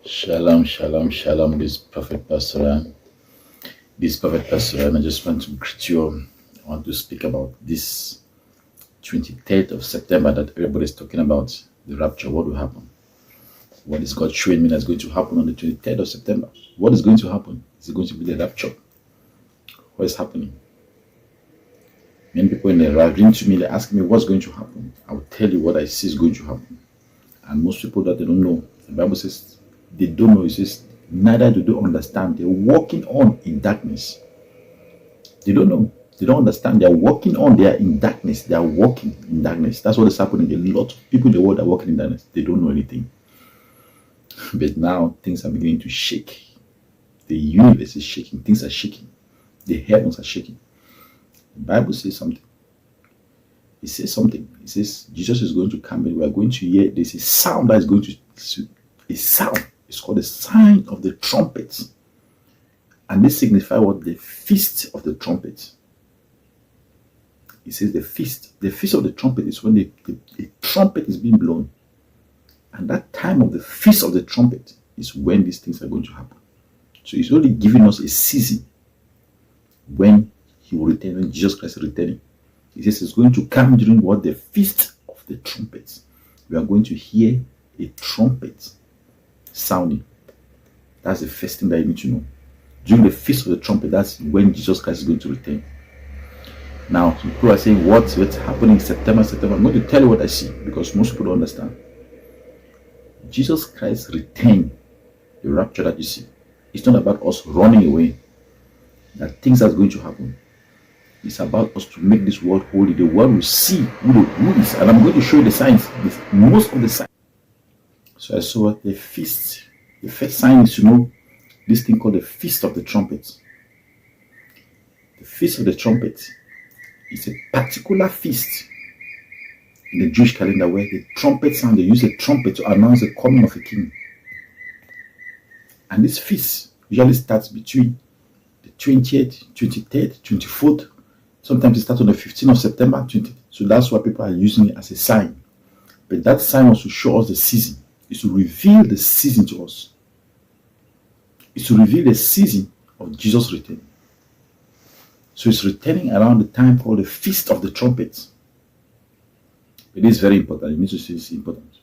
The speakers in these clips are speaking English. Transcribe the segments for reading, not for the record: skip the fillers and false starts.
Shalom, shalom, shalom. This prophet Pastor Ann. This prophet Pastor Ann. I just want to greet you. I want to speak about this 23rd of September that everybody's talking about, the rapture. What will happen? What is God showing me that's going to happen on the 23rd of September? What is going to happen? Is it going to be the rapture? What is happening? Many people in the ravine to me, they ask me what's going to happen. I will tell you what I see is going to happen. And most people that they don't know, the Bible says they don't know. It says neither do they understand. They're walking on in darkness. They don't know. They don't understand. They're walking on. They are in darkness. They are walking in darkness. That's what is happening. A lot of people in the world are walking in darkness. They don't know anything. But now things are beginning to shake. The universe is shaking. Things are shaking. The heavens are shaking. The Bible says something. It says something. It says Jesus is going to come and we are going to hear. There's a sound that is going to, a sound. It's called the sign of the trumpet. And this signifies what? The feast of the trumpet. It says the feast. The feast of the trumpet is when the trumpet is being blown. And that time of the feast of the trumpet is when these things are going to happen. So it's only giving us a season when he will return, when Jesus Christ is returning. He says it's going to come during what? The feast of the trumpets. We are going to hear a trumpet sounding. That's the first thing that you need to know. During the feast of the trumpet, that's when Jesus Christ is going to return. Now, people are saying, what's happening in September? I'm going to tell you what I see because most people don't understand. Jesus Christ return, the rapture that you see. It's not about us running away. That things are going to happen. It's about us to make this world holy. The world will see who is. And I'm going to show you the signs. Most of the signs. So I saw the feast. The first sign is to know this thing called the Feast of the Trumpet. The Feast of the Trumpet is a particular feast in the Jewish calendar where the trumpet sound, they use a trumpet to announce the coming of a king. And this feast usually starts between the 20th, 23rd, 24th. Sometimes it starts on the 15th of September, 20th. So that's why people are using it as a sign. But that sign was to show us the season. It's to reveal the season to us. It's to reveal the season of Jesus' return. So it's returning around the time called the Feast of the Trumpets. It is very important. You need to see it's important.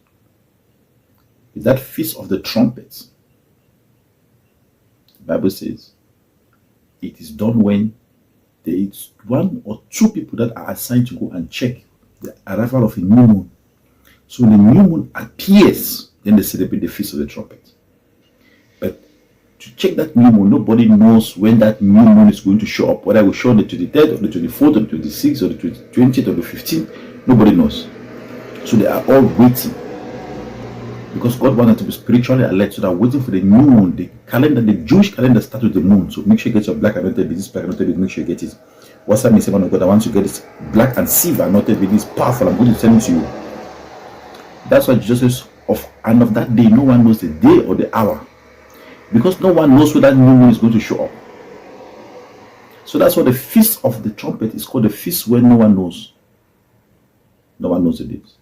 With that Feast of the Trumpets, the Bible says it is done when there is one or two people that are assigned to go and check the arrival of a new moon. So when the new moon appears, then they celebrate the Feast of the Trumpet. But to check that new moon, nobody knows when that new moon is going to show up. Whether it will show on the 23rd or the 24th or the 26th or the 20th or the 15th, nobody knows. So they are all waiting. Because God wanted to be spiritually alert, so they're waiting for the new moon. The calendar, the Jewish calendar starts with the moon. So make sure you get your black anointed bead. This black anointed bead, make sure you get it. What's that mean, man of God? I want to get this black and silver anointed bead. It's powerful. I'm going to send it to you. That's why Jesus says, of that day, no one knows the day or the hour. Because no one knows when that new moon is going to show up. So that's why the Feast of the Trumpet is called the feast where no one knows. No one knows the dates.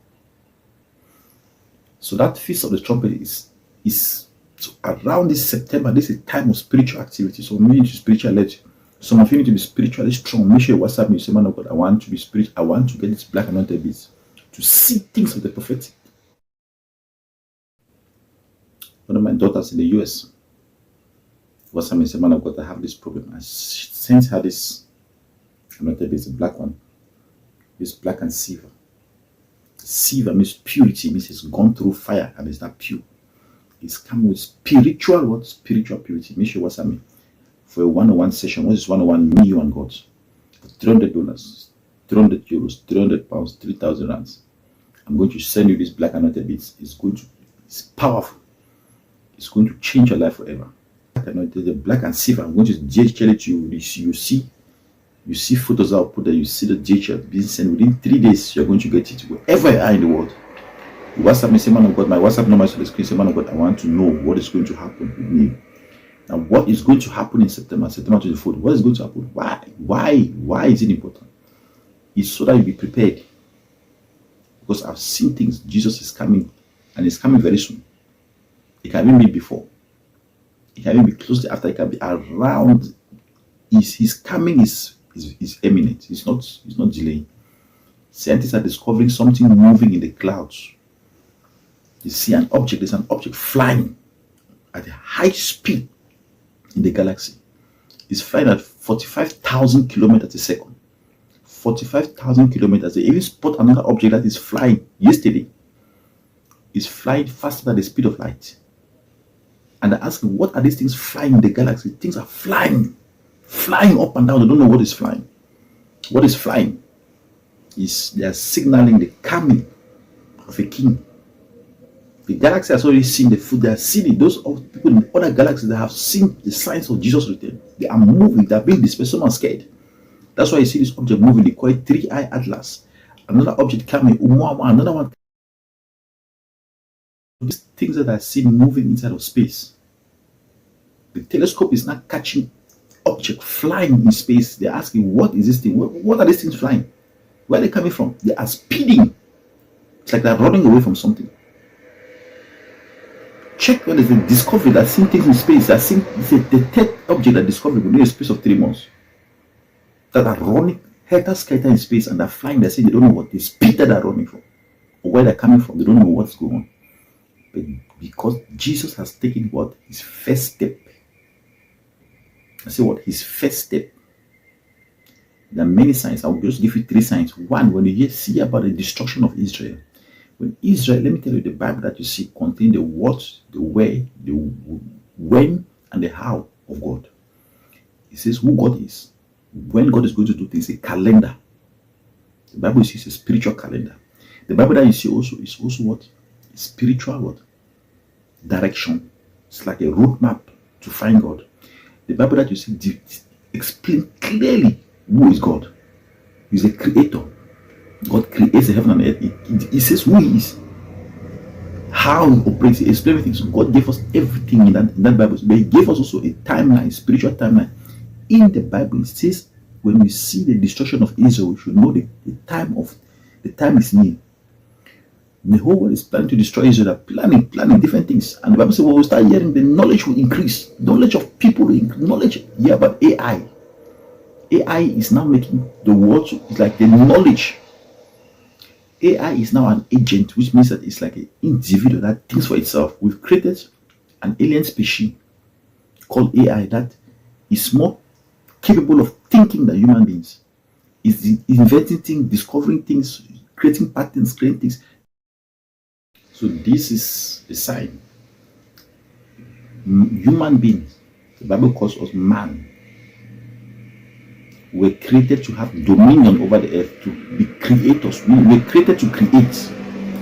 So that Feast of the Trumpet is so around this September. This is a time of spiritual activity. So me to spiritual alert. Some of you need to be spiritually strong. Make sure you WhatsApp me. Say, man of God, I want to be spiritual. I want to get this black anointed beads to see things of the prophetic. One of my daughters in the US, WhatsApp me. Say, man of God, I have this problem. I sent her this anointed beads, a black one. It's black and silver. Silver means purity, means it's gone through fire and it's not pure. It's come with spiritual what? Spiritual purity. Make sure WhatsApp me for a one-on-one session. What is one-on-one? Me, you, and God. $300, €300, 300 pounds, 3,000 rands. I'm going to send you this black anointed beads. It's powerful. It's going to change your life forever. The black and silver. I'm going to DHL it to you. You see photos I'll put there. You see the DHL being sent within 3 days. You're going to get it wherever you are in the world. You WhatsApp me, say, man of God, my WhatsApp number is on the screen. Say, man of God, I want to know what is going to happen with me. Now, what is going to happen in September 24th? What is going to happen? Why is it important? It's so that you be prepared. Because I've seen things. Jesus is coming, and he's coming very soon. A It can even be before. It can even be closely after. It can be around. His coming is imminent. It's not delaying. Scientists are discovering something moving in the clouds. You see an object. There's an object flying at a high speed in the galaxy. It's flying at 45,000 kilometers a second. 45,000 kilometers. They even spot another object that is flying yesterday. It's flying faster than the speed of light. And they're asking, what are these things flying in the galaxy? Things are flying up and down. They don't know what is flying. What is flying is they are signaling the coming of a king. The galaxy has already seen the food. They are seeing it. Those people in other galaxies that have seen the signs of Jesus' return. They are moving. They are being dispersed. Some are scared. That's why you see this object moving. They call it 3-eye atlas. Another object coming. Another one. These things that are seen moving inside of space. The telescope is not catching object flying in space. They're asking, what is this thing? What are these things flying? Where are they coming from? They are speeding. It's like they're running away from something. Check when there's a discovery that's seen things in space. That's seen the third object that discovered within a space of 3 months. That are running helter-skelter in space and they're flying. They're saying they don't know what the speed that they're running from or where they're coming from. They don't know what's going on. But because Jesus has taken what? His first step. I say what? His first step. There are many signs. I will just give you 3 signs. One, when you see about the destruction of Israel. When Israel, let me tell you, the Bible that you see contains the what, the where, the when, and the how of God. It says who God is. When God is going to do things, a calendar. The Bible is a spiritual calendar. The Bible that you see also is also what? Spiritual what? Direction. It's like a roadmap to find God. The Bible that you see explain clearly who is God. He's a creator. God creates the heaven and earth. He says who he is, how he operates. He explains everything. So God gave us everything in that Bible. But he gave us also a timeline, spiritual timeline. In the Bible, it says when we see the destruction of Israel, we should know the time is near. The whole world is planning to destroy Israel. Planning different things. And the Bible says, well, we'll start hearing the knowledge will increase. Knowledge of people will increase. Knowledge, yeah, but AI. AI is now making the world, it's like the knowledge. AI is now an agent, which means that it's like an individual that thinks for itself. We've created an alien species called AI that is more capable of thinking than human beings. Is inventing things, discovering things, creating patterns, creating things. So this is a sign. Human beings, the Bible calls us man, were created to have dominion over the earth, to be creators. We were created to create.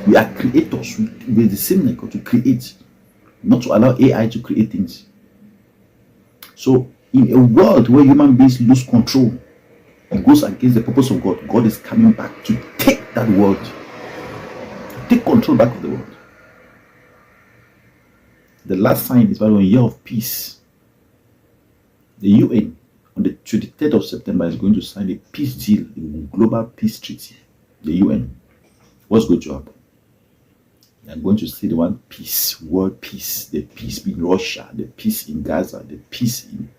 We are creators. We're the same like God, to create, not to allow AI to create things. So in a world where human beings lose control, it goes against the purpose of God. God is coming back to take that world, to take control back of the world. The last sign is by the year of peace. The UN on the 23rd of September is going to sign a peace deal, a global peace treaty. The UN. What's going to happen? They are going to see the one peace, world peace, the peace in Russia, the peace in Gaza, the peace in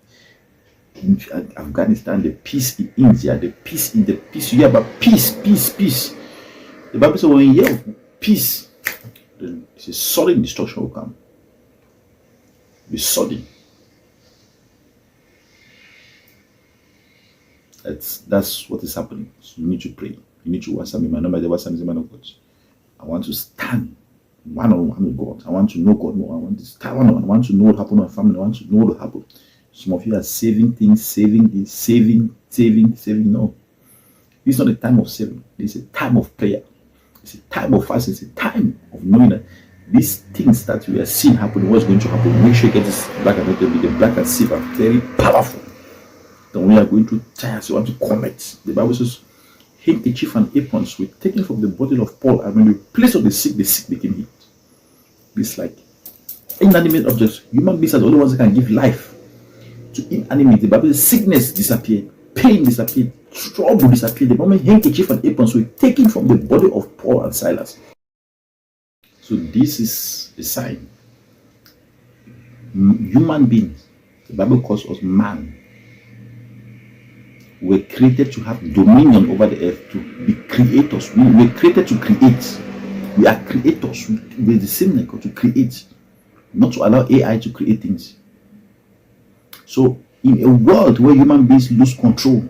Afghanistan, the peace in India, the peace. You hear about peace. The Bible says when you hear of peace, it's a sudden destruction will come. Be sudden. That's what is happening. So you need to pray. You need to WhatsApp me. My number is WhatsApp is man of God. I want to stand one-on-one with God. I want to know God more. I want to stand one-on-one. I want to know what happened to my family. I want to know what will happen. Some of you are saving things, saving this, saving. No. It's not a time of saving. It's a time of prayer. It's a time of fasting. It's a time of knowing that these things that we are seeing happen, what's going to happen. Make sure you get this black and white. The black and silver, very powerful. Then we are going to tears, you want to commit. The Bible says, handkerchief and aprons were taken from the body of Paul, and when you place on the sick became healed. It's like inanimate objects. Human beings are the only ones that can give life to inanimate. The Bible says sickness disappeared, pain disappeared, trouble disappeared. The moment handkerchief and aprons were taken from the body of Paul and Silas. So this is a sign human beings, the Bible calls us man, were created to have dominion over the earth, to be creators. We were created to create. We are creators. We're the same like to create, not to allow AI to create things. So in a world where human beings lose control,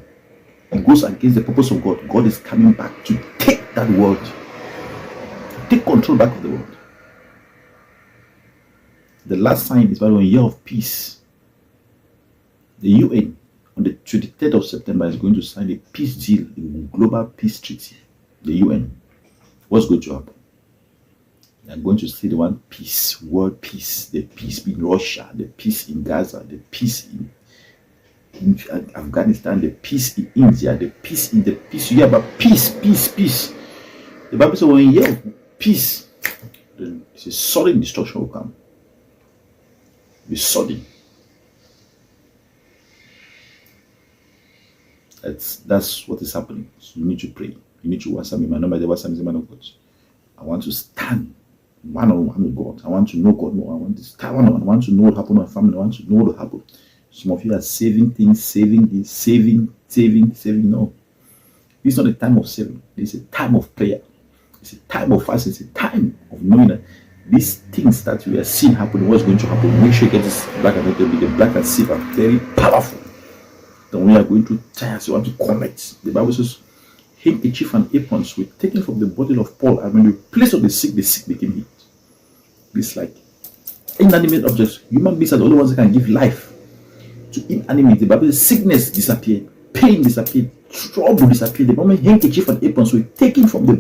it goes against the purpose of God. God is coming back to take that world, to take control back of the world. The last sign is by the year of peace. The UN on the 23rd of September is going to sign a peace deal, a global peace treaty. The UN. What's going to happen? They are going to see the one peace, world peace, the peace in Russia, the peace in Gaza, the peace in Afghanistan, the peace in India, the peace you hear about peace. The Bible says when you hear peace, it's a sudden destruction will come. Be sudden. That's what is happening. So you need to pray. You need to WhatsApp me. My number is WhatsApp is man of God. I want to stand one-on-one with God. I want to know God more. I want to stand one-on-one. I want to know what happened to my family. I want to know what will happen. Some of you are saving things, saving this, saving. No. It's not a time of saving. It's a time of prayer. It's a time of fasting. It's a time of knowing that these things that we are seeing happen, what's going to happen. Make sure you get this black and white. The black and silver, very powerful. Then we are going to try, so we want to connect. The Bible says, handkerchief and aprons were taken from the body of Paul, and when the place of the sick became healed. It's like inanimate objects. Human beings are the only ones that can give life to inanimate. The Bible says sickness disappeared, pain disappeared, trouble disappeared. The moment handkerchief and aprons were taken from the